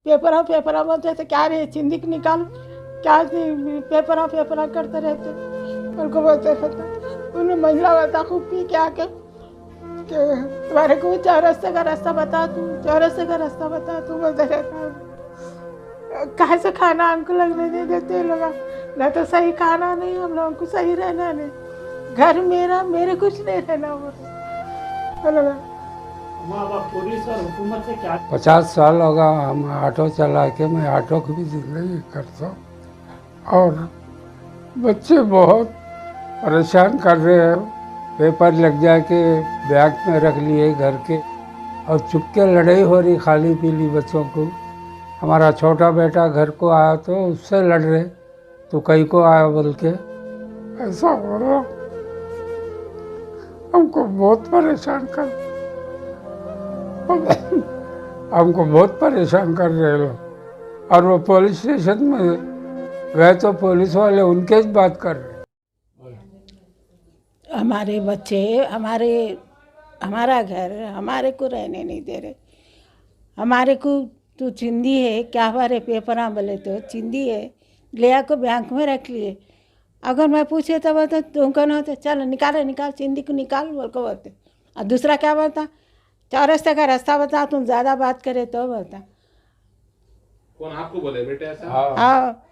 पेपरा बोलते थे क्या रे चिंदी निकाल, क्या पेपरा करते रहते, उनको बोलते रहते। उन्हें मंझला बता खूब पी के आके कि तुम्हारे को चौरस्ते का रास्ता बता, तू चौरस्ते का रास्ता बता, तू बोलते रहता। कहाँ से खाना हमको लगने नहीं देते लोग, ना तो सही खाना नहीं, हम लोगों को सही रहना नहीं, घर मेरा मेरे कुछ नहीं रहना बोलो। पुलिस और हुकूमत से क्या 50 साल होगा हम ऑटो चला के, मैं ऑटो की भी ज़िंदगी करता हूँ और बच्चे बहुत परेशान कर रहे हैं। पेपर लग जा के बैग में रख लिए घर के और चुपके लड़ाई हो रही खाली पीली बच्चों को। हमारा छोटा बेटा घर को आया तो उससे लड़ रहे, तो कहीं को आया बोल के ऐसा हो रहा। हमको बहुत परेशान कर हमको बहुत परेशान कर रहे लोग। और वो पुलिस स्टेशन में गए तो पुलिस वाले उनके ही बात कर रहे। हमारे बच्चे हमारा घर हमारे को रहने नहीं दे रहे। हमारे को तू चिंदी है क्या, हमारे पेपरा बोले तो चिंदी है, ले आको बैंक में रख लिए। अगर मैं पूछे तो बोलते तुम कौन होते, चलो निकाल चिंदी को निकाल बोल को बोलते। और दूसरा क्या बोलता, चौरस्ते का रास्ता बता, तुम ज़्यादा बात करे तो बोलता। कौन आपको बोले बेटे ऐसा? हाँ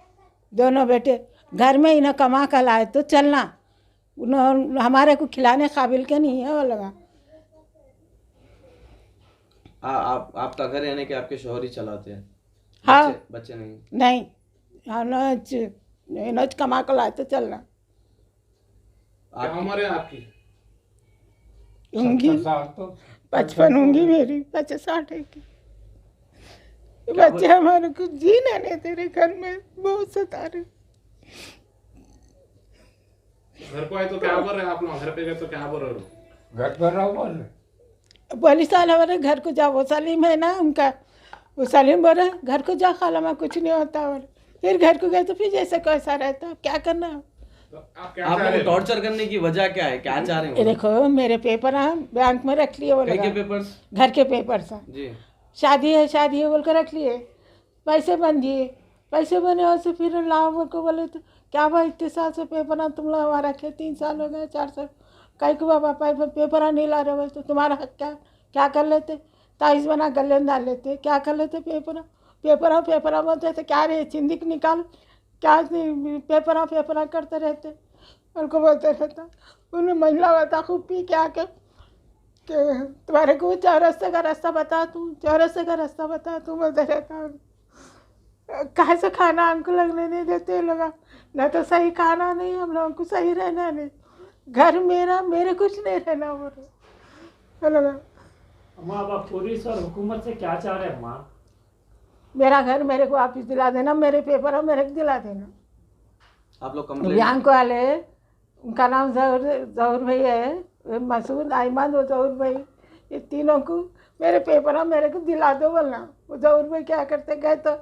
दोनों बेटे घर में इन्हें कमा कर लाए तो चलना, उन्होंने हमारे को खिलाने काबिल के नहीं है वो लगा। आपका घर यानी कि आपके शौहर ही चलाते हैं? हाँ बच्चे नहीं? नहीं, नोच कमा कर लाए तो चलना। क्या उम्र है आपकी? उंगी 55 उंगी मेरी, 60 है की। बच्चे हमारे को जीने नहीं दे रहे, घर में बहुत सता रहे। घर को आए तो क्या बोल रहे हैं आप लोग? घर पे गए तो क्या बोल रहे हो? घर पर रहो बोल रहे। पुलिस वाले बोले घर को जाओ, वो सलीम है ना उनका, वो सलीम बोले घर को जा, खाला में कुछ नहीं होता। और फिर घर को गए तो फिर जैसे कैसा रहता, क्या करना। तो आप क्या आप चाह रहे लोग हो? टॉर्चर करने की वजह क्या है, क्या चाह रहे ये हो? देखो मेरे पेपर बैंक में रख लिए, वो कई के लगा पेपर्स? घर के पेपर सा, जी। शादी है बोल कर रख लिए, पैसे बन दिए, पैसे बने और से फिर लाओ बोल को बोले तो क्या भाई इतने साल से पेपर तुम लोग हमारा रखे, 3 साल हो गए 4 साल, कई को बाबा पेपर नहीं ला रहे बोले तो तुम्हारा हक क्या कर लेते, ताइज बना गले में डाल लेते, क्या कर लेते। पेपरा बोलते थे क्या रे चिंदी निकाल, क्या पेपरा करते रहते, उनको बोलते रहता। उन्हें मंझला बता खूब पी के आके कि तुम्हारे को चौरस्ते का रास्ता बता, तू चौरस्ते का रास्ता बता, तू बोलते रहता। कहाँ से खाना हमको लगने नहीं देते लोग, ना तो सही खाना नहीं, हम लोगों को सही रहना नहीं, घर मेरा मेरे कुछ नहीं रहना बोलो। अम्मा आप पुलिस और हुकूमत से क्या चाह रहे हैं अम्मा? मेरा घर मेरे को वापिस दिला देना, मेरे पेपर मेरे को दिला देना। आप लोग कंप्लेंट? बैंक वाले, उनका नाम जहूर भाई है, मसूद आईमान और जहूर भाई, ये तीनों को मेरे पेपर मेरे को दिला दो बोलना। वो जहूर भाई क्या करते गए तो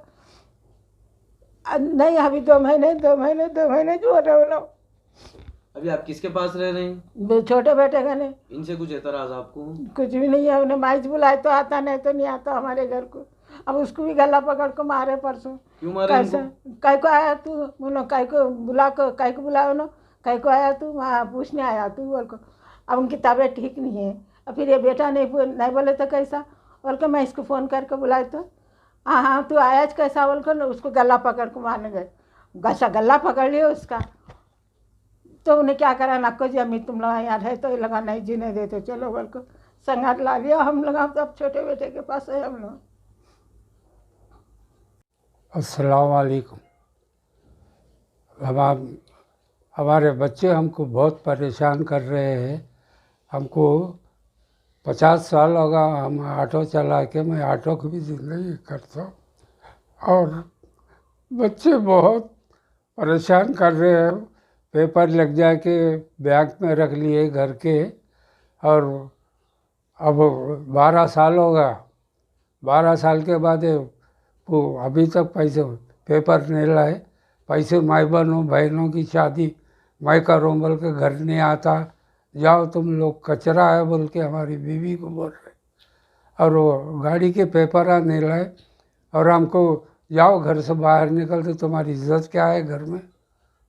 नहीं, अभी 2 महीने जो रहे हो। अभी आप किसके पास रह रहे हैं? छोटे बेटे का नहीं, इनसे कुछ एतराज आपको? कुछ भी नहीं है। उन्हें माइज बुलाए तो आता, नहीं तो नहीं आता हमारे घर को। अब उसको भी गला पकड़ को मारे परसों। क्यों मारे कैसे इनको? कई को आया तू बोलो, कई को बुलाओ ना, कई को आया तू वहाँ पूछने आया तू बोल को। अब उनकी तबीयत ठीक नहीं है, और फिर ये बेटा नहीं बोले तो कैसा बोल के मैं इसको फ़ोन करके बुलाए तो हाँ तू आया कैसा बोल कर उसको गला पकड़ को मारने गए। गला पकड़ लिया उसका, तो उन्हें क्या करा, नक्को जी अम्मी तुम लोग यहाँ रहे तो लगा नहीं जीने देते, चलो बोल को संगात ला लिया हम लोग। अब छोटे बेटे के पास है हम लोग। अस्सलाम वालेकुम। हमारे बच्चे हमको बहुत परेशान कर रहे हैं। हमको 50 साल होगा हम ऑटो चला के, मैं ऑटो की भी ज़िंदगी करता हूँ और बच्चे बहुत परेशान कर रहे हैं। पेपर लग जा के बैग में रख लिए घर के और अब 12 साल होगा। 12 साल के बाद वो अभी तक पैसे पेपर नहीं लाए। पैसे माई बहनों की शादी मैं करूँ बोल के घर नहीं आता, जाओ तुम लोग कचरा है बोल के हमारी बीवी को बोल रहे। और वो गाड़ी के पेपर नहीं लाए और हमको जाओ घर से बाहर निकल तो तुम्हारी इज्जत क्या है घर में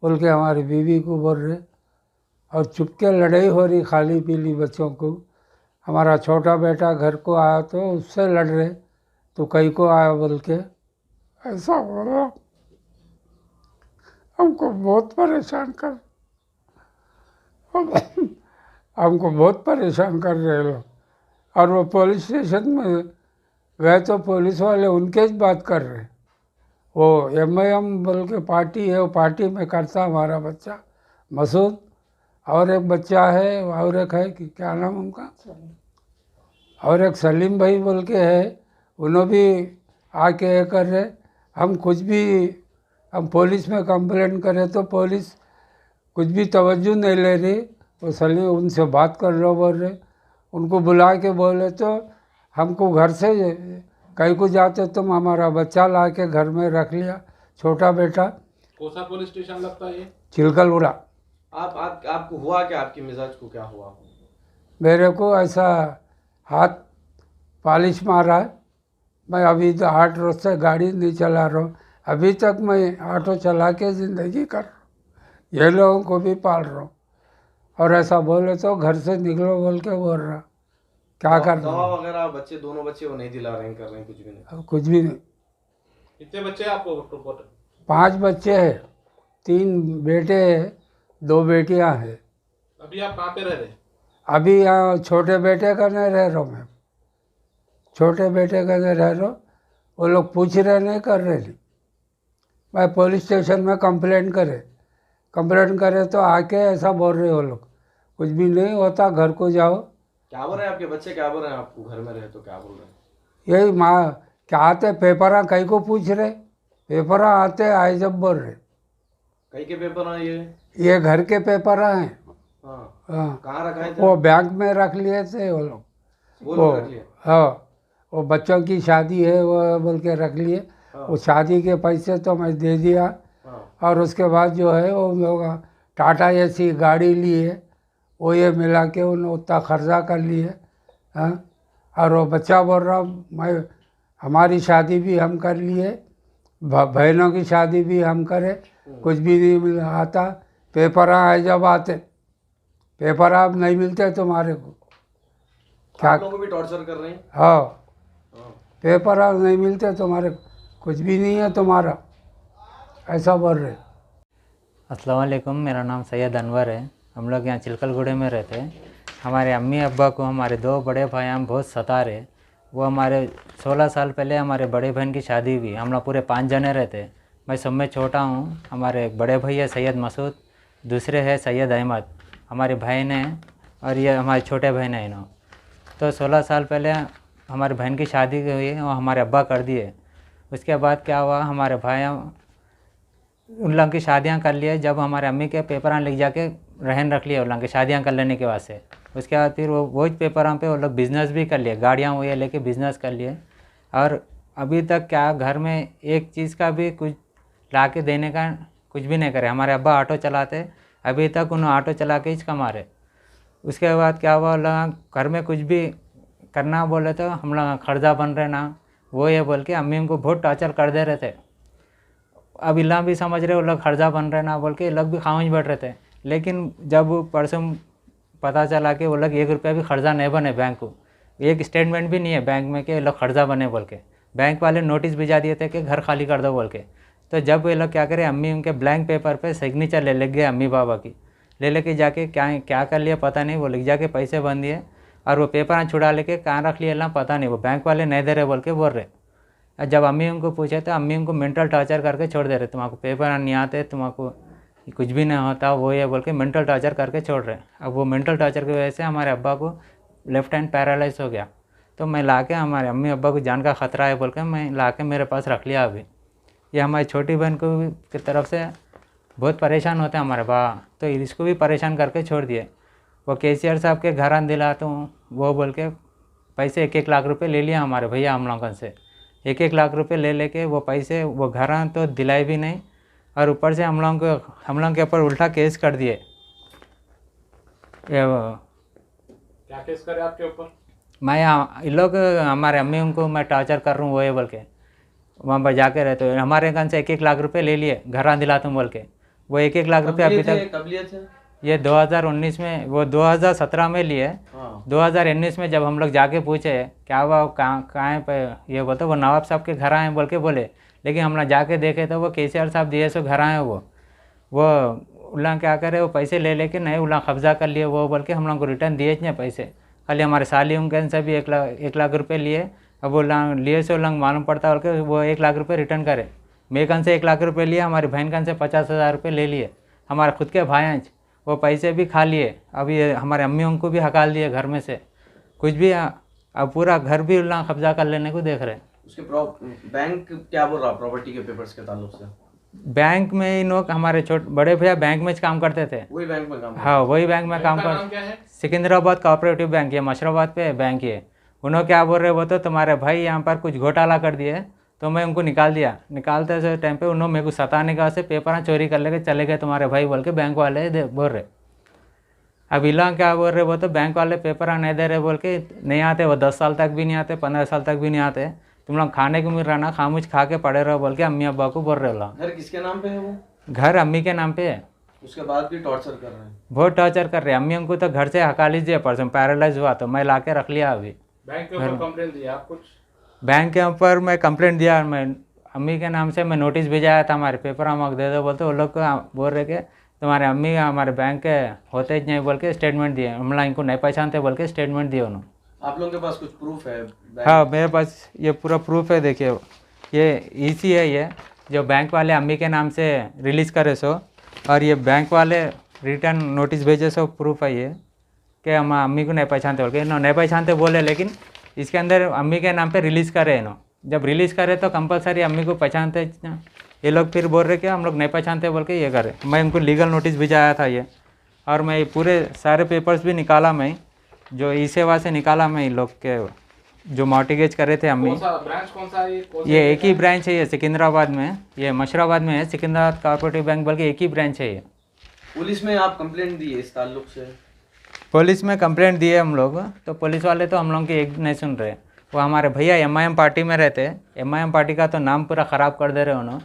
बोल के हमारी बीवी को बोल रहे। और चुपके लड़ाई हो रही खाली पीली बच्चों को। हमारा छोटा बेटा घर को आया तो उससे लड़ रहे, तो कहीं को आया बोल के ऐसा हो रहा। हमको बहुत परेशान कर हमको बहुत परेशान कर रहे लोग। और वो पुलिस स्टेशन में गए तो पुलिस वाले उनके ही बात कर रहे। वो MIM बोल के पार्टी है, वो पार्टी में करता हमारा बच्चा मसूद, और एक बच्चा है, और एक है कि क्या नाम उनका, और एक सलीम भाई बोल के है, उन्होंने भी आके ये कर रहे। हम कुछ भी हम पुलिस में कंप्लेंट करें तो पुलिस कुछ भी तवज्जो नहीं ले रही। वो सलीम उनसे बात कर लो बोल रहे, उनको बुला के बोले तो हमको घर से कहीं को जाते तुम हमारा बच्चा ला के घर में रख लिया, छोटा बेटा। कौन सा पुलिस स्टेशन लगता है ये? चिलकलगुड़ा। आपको हुआ क्या, आपके मिजाज को क्या हुआ? मेरे को ऐसा हाथ पालिश मारा है। मैं अभी तो 8 रोज से गाड़ी नहीं चला रहा हूँ। अभी तक मैं ऑटो चला के ज़िंदगी कर रहा हूँ, ये लोगों को भी पाल रहा हूँ। और ऐसा बोले तो घर से निकलो बोल के बोल रहा, क्या कर रहा दवा हूँ? वगैरह बच्चे, दोनों बच्चे वो नहीं दिला रहे हैं, कर रहे हैं, कुछ भी नहीं? कुछ भी नहीं। कितने बच्चे हैं आपको टोटल? 5 बच्चे हैं, 3 बेटे हैं, 2 बेटियां हैं। अभी आप कहाँ पे रह रहे? अभी यहाँ छोटे बेटे का नहीं रह रहा हूँ मैं, छोटे बेटे का नहीं रह रहा हूँ। वो लोग पूछ रहे नहीं कर रहे नहीं। मैं पुलिस स्टेशन में कंप्लेंट करे तो आके ऐसा बोल रहे वो लोग, कुछ भी नहीं होता, घर को जाओ। क्या बोल रहे हैं आपके बच्चे, क्या बोल रहे हैं? आपको घर में रहे तो क्या बोल रहे हैं? यही माँ क्या आते पेपरा कहीं को पूछ रहे, पेपरा आते आए जब बोल रहे। कहीं के पेपर हैं ये? ये घर के पेपरा हैं। हाँ। हाँ, कहाँ रखा है थे? वो बैंक में रख लिए थे वो लोग। वो लोग रख लिए? हाँ, वो बच्चों की शादी है वो बोल के रख लिए। हाँ। वो शादी के पैसे तो मैं दे दिया। हाँ। और उसके बाद जो है वो लोग टाटा जैसी गाड़ी लिए, वो ये मिला के उन्होंने उतना खर्चा कर लिए। हाँ, और वो बच्चा बोल रहा मैं हमारी शादी भी हम कर लिए, बहनों की शादी भी हम करें, कुछ भी नहीं मिल आता। पेपर आए जब आते, पेपर आप नहीं मिलते तुम्हारे को क्या? आप लोगों को भी टॉर्चर कर रहे हैं? हाँ, हाँ। पेपर आप नहीं मिलते तुम्हारे को, कुछ भी नहीं है तुम्हारा, ऐसा बोल रहे। अस्सलाम वालेकुम, मेरा नाम सैयद अनवर है। हम लोग यहाँ चिलकलगुड़े में रहते हैं। हमारे अम्मी अब्बा को हमारे 2 बड़े भाई हम बहुत सता रहे। वो हमारे 16 साल पहले हमारे बड़े बहन की शादी हुई। हम लोग पूरे 5 जने रहते। मैं सब में छोटा हूँ। हमारे एक बड़े भाई है सैयद मसूद, दूसरे है सैयद अहमद, हमारे बहन हैं, और ये हमारे छोटे बहन हैं इन्हों। तो 16 साल पहले हमारे बहन की शादी हुई और हमारे अब्बा कर दिए। उसके बाद क्या हुआ, हमारे भाई उन लोगों की शादियाँ कर लिए। जब हमारे अम्मी के पेपर लिख जाके रहन रख लिए उन लोगों की शादियाँ कर लेने के वास्ते। उसके बाद फिर वही पेपर पे वो लोग बिज़नेस भी कर लिए, गाड़ियाँ वो ये लेके बिज़नेस कर लिए। और अभी तक क्या घर में एक चीज़ का भी कुछ ला के देने का कुछ भी नहीं करे। हमारे अब्बा ऑटो चलाते, अभी तक उन्हें ऑटो चला के ही कमा रहे। उसके बाद क्या हुआ, लोग घर में कुछ भी करना बोले तो हम लोग खर्चा बन रहे ना, वो ये बोल के अम्मी उनको बहुत टॉर्चर कर दे रहे थे। अब इल्ला भी समझ रहे वो लोग खर्चा बन रहे ना बोल के, लोग भी खामोश बैठ रहे थे। लेकिन जब परसों पता चला कि वो लोग 1 रुपया भी खर्चा नहीं बने, बैंक को एक स्टेटमेंट भी नहीं है बैंक में कि ये लोग खर्चा बने बोल के, बैंक वाले नोटिस भिजा दिए थे कि घर खाली कर दो बोल के। तो जब ये लोग क्या करें, अम्मी उनके ब्लैंक पेपर पे सिग्नेचर ले गए अम्मी बाबा की, लेके जाके क्या कर लिया पता नहीं, वो लिख जाके पैसे बन दिए और वो पेपर छुड़ा लेके कहाँ रख लिया ना पता नहीं, वो बैंक वाले नहीं दे रहे बोल के बोल रहे। जब अम्मी उनको पूछे तो अम्मी उनको मेंटल टॉर्चर करके छोड़ दे रहे, तुमको पेपर नहीं आते, तुमको कुछ भी नहीं होता, वो ये बोल के मेंटल टॉर्चर करके छोड़ रहे। अब वो मेंटल टॉर्चर की वजह से हमारे अब्बा को लेफ्ट हैंड पैरालाइज हो गया। तो मैं ला के हमारे अम्मी अब्बा को जान का ख़तरा है बोल के मैं ला के मेरे पास रख लिया। अभी ये हमारी छोटी बहन को की तरफ से बहुत परेशान होते हैं हमारे बाबा, तो इसको भी परेशान करके छोड़ दिए। वो केसीआर साहब के घर आन दिलाता हूँ, वो बोल के पैसे 1-1 लाख रुपए ले लिया हमारे भैया हम लोगों से। 1-1 लाख रुपए ले लेके वो पैसे वो घर आन तो दिलाए भी नहीं, और ऊपर से हम लोगों के ऊपर उल्टा केस कर दिए। क्या केस करे आपके ऊपर? मैं इन लोग हमारे अम्मी उनको मैं टॉर्चर कर रहा हूँ वो ये बोल के, वहाँ पर जाके रहते हुए हमारे घर से 1-1 लाख रुपए ले लिए, घर आ दिला तुम बोल के। वो 1-1 लाख रुपए अभी तक, कब लिए थे? ये 2019 में, वो 2017 में लिए। हाँ। 2019 में जब हम लोग जाके पूछे क्या हुआ, कहाँ पे, ये बोलते वो नवाब साहब के घर आए बोल के बोले, लेकिन हम लोग जाके देखे तो वो केसीआर साहब दिए सो घर आए। वो उल्ला क्या करे, वो पैसे ले लेके नहीं उल्ला कब्जा कर लिए वो बोल के हम लोग को रिटर्न दिए नहीं पैसे। खाली हमारे साली उनके से भी 1 लाख रुपये लिए। अब वो लिए से उल्ला मालूम पड़ता बोल के वो 1 लाख रुपये रिटर्न करे। मेरे कन से 1 लाख रुपये लिए, हमारी बहन कन से 50,000 रुपये ले लिए। हमारे खुद के भाई वो पैसे भी खा लिए। अब ये हमारे अम्मी उनको भी हकाल दिए घर में से, कुछ भी। अब पूरा घर भी उल्ला कब्जा कर लेने को देख रहे। उसके बैंक क्या बोल रहा प्रॉपर्टी के पेपर्स के ताल्लुक से? बैंक में इन लोग, हमारे बड़े भैया बैंक में काम करते थे। वही बैंक में काम? हाँ, वही बैंक में काम नाम क्या कर, है? सिकंदराबाद कोऑपरेटिव बैंक, ये मशराबाद पे बैंक है। उन्होंने क्या बोल रहे, वो तो तुम्हारे भाई यहाँ पर कुछ घोटाला कर दिए, तो मैं उनको निकाल दिया। निकालते से टाइम पे उन्होंने मेरे को सताने का से पेपर चोरी कर लेके चले गए तुम्हारे भाई बोल के बैंक वाले बोल रहे। अब इला क्या बोल रहे, वो तो बैंक वाले पेपर नहीं दे रहे बोल के नहीं आते, वो 10 साल तक भी नहीं आते, 15 साल तक भी नहीं आते। तुम लोग खाने को मिल रहा ना, खामुश खा के पड़े रहो बोल के अम्मी अब्बा को बोल रहे हो। घर किसके नाम पे है वो? घर अम्मी के नाम पे है। उसके बाद भी टॉर्चर कर रहे हैं? बहुत टॉर्चर कर रहे हैं। अम्मी हमको तो घर से हका लीजिए, परसों पैरालाइज हुआ तो मैं ला के रख लिया। अभी बैंक के ऊपर कंप्लेंट दिया आप कुछ? बैंक के ऊपर मैं कंप्लेंट दिया, मैं अम्मी के नाम से मैं नोटिस भेजाया था, हमारे पेपर हम दे दो बोलते। वो लोग को बोल रहे कि तुम्हारे अम्मी हमारे बैंक के होते ही नहीं बोल के स्टेटमेंट दिए। हम लोग इनको नहीं पहचानते बोल के स्टेटमेंट दिए उन्होंने। आप लोगों के पास कुछ प्रूफ है? हाँ, मेरे पास ये पूरा प्रूफ है। देखिए ये ईसी है, ये जो बैंक वाले अम्मी के नाम से रिलीज़ करे सो, और ये बैंक वाले रिटर्न नोटिस भेजे सो प्रूफ है ये कि हम अम्मी को नहीं पहचानते बोल के। नहीं पहचानते बोले, लेकिन इसके अंदर अम्मी के नाम पे रिलीज़ करे इन्हों। जब रिलीज़ करे तो कंपलसरी अम्मी को पहचानते। ये लोग फिर बोल रहे कि हम लोग नहीं पहचानते बोल के ये करे। मैं उनको लीगल नोटिस भिजाया था ये, और मैं पूरे सारे पेपर्स भी निकाला, मैं जो ई सेवा से निकाला मैं इन लोग के जो मॉर्टिगेज करे थे अम्मी। ब्रांच कौन सा है? ये एक ही ब्रांच है, ये सिकंदराबाद में, ये मशराबाद में है। सिकंदराबाद कोऑपरेटिव बैंक बोल के एक ही ब्रांच है ये। पुलिस में आप कंप्लेंट दी है इस ताल्लुक से? पुलिस में कंप्लेंट दी है हम लोग, तो पुलिस वाले तो हम लोग की एक नहीं सुन रहे। वो हमारे भैया एमआईएम पार्टी में रहते, एमआईएम पार्टी का तो नाम पूरा ख़राब कर दे रहे उन्होंने।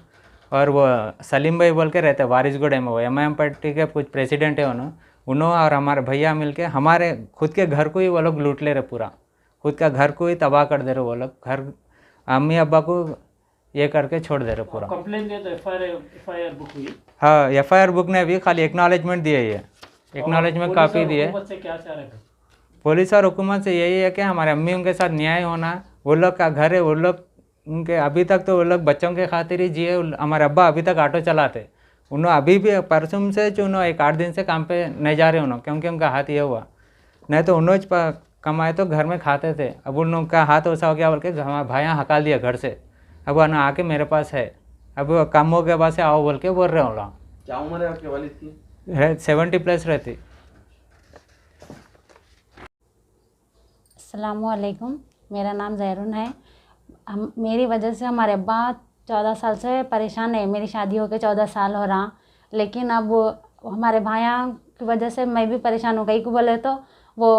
और वो सलीम भाई बोल के रहते वारिसगुड़े में, वो एमआईएम पार्टी के कुछ प्रेसिडेंट है उन्होंने और हमारे भैया मिलके हमारे खुद के घर को ही वो लोग लूट ले रहे, पूरा खुद का घर को ही तबाह कर दे रहे वो लोग। घर अम्मी अब्बा को ये करके छोड़ दे रहे पूरा। कंप्लेंट दिया तो एफआईआर बुक हुई? हाँ, एफआईआर बुक ने भी खाली एक्नॉलेजमेंट दिए, ये एक्नॉलेजमेंट कापी दिए। हुकूमत से क्या चाह रहे थे? पुलिस और हुकूमत से यही है कि हमारे अम्मी उनके साथ न्याय होना। वो लोग का घर है, वो लोग उनके अभी तक तो वो लोग बच्चों के खातिर ही जिए। हमारे अब्बा अभी तक ऑटो चलाते, उन्होंने अभी भी परसों से जो उन्होंने 1-8 दिन से काम पे नहीं जा रहे उन्होंने, क्योंकि उनका हाथ ये हुआ। नहीं तो उन्होंने कमाए तो घर में खाते थे। अब उन लोगों का हाथ वैसा हो गया बोल के हमारे भाइयाँ हकाल दिया घर से। अब वो ना आके मेरे पास है, अब वो कम हो के बाद से आओ बोल के बोल रहे हो। क्या उम्र है आपके वालिद की? 70+ रहती। अस्सलामुअलैकुम, मेरा नाम जहरुन है। मेरी वजह से हमारे अब्बा 14 साल से परेशान है। मेरी शादी होकर 14 साल हो रहा, लेकिन अब वो हमारे भाइयों की वजह से मैं भी परेशान हो गई। को बोले तो वो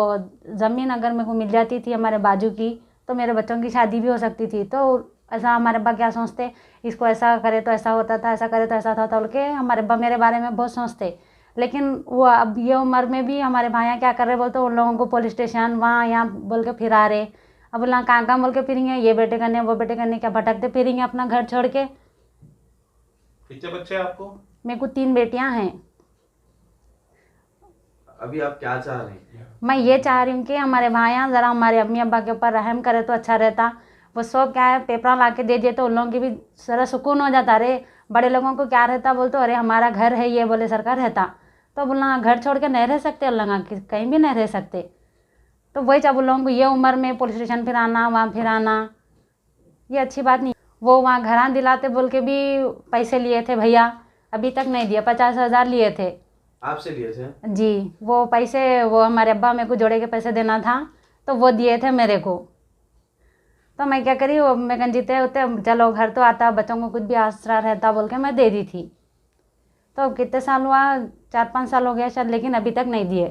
ज़मीन अगर मेरे को मिल जाती थी हमारे बाजू की, तो मेरे बच्चों की शादी भी हो सकती थी। तो ऐसा हमारे अब्बा क्या सोचते, इसको ऐसा करे तो ऐसा होता था, ऐसा करे तो ऐसा था, बोल के हमारे अब्बा मेरे बारे में बहुत सोचते। लेकिन वो अब ये उम्र में भी हमारे भाइयाँ क्या कर रहे बोलते, उन लोगों को पुलिस स्टेशन वहाँ यहाँ बोल के फिरा रहे। अब बोला कहाँ कहाँ बोल के फिरेंगे, ये बेटे करने वो बेटे करने, क्या भटकते फिरेंगे अपना घर छोड़ के। कितने बच्चे हैं आपको? मेरे को 3 बेटियाँ हैं। अभी आप क्या चाह रहे हैं? मैं ये चाह रही हूँ कि हमारे भाइयाँ ज़रा हमारे अम्मी अब्बा के ऊपर रहम करे तो अच्छा रहता। वो सब क्या है, पेपर ला के दे दिए तो उन लोगों की भी ज़रा सुकून हो जाता। अरे बड़े लोगों को क्या रहता, बोलते अरे हमारा घर है ये, बोले सरकार रहता तो बोलना घर छोड़ के नहीं रह सकते, अल्लाह कहीं भी नहीं रह सकते। तो वही जब उन लोगों को ये उम्र में पुलिस स्टेशन फिराना, वहाँ फिराना, ये अच्छी बात नहीं। वो वहाँ घरां दिलाते बोल के भी पैसे लिए थे भैया, अभी तक नहीं दिया। 50,000 लिए थे। आपसे लिए थे? जी, वो पैसे वो हमारे अब्बा मेरे को जोड़े के पैसे देना था, तो वो दिए थे मेरे को। तो मैं क्या करी, वो मैं जीते होते चलो घर तो आता, बच्चों को कुछ भी आसरा रहता बोल के मैं दे दी थी। तो कितने साल हुआ, 4-5 साल हो गया शायद, लेकिन अभी तक नहीं दिए।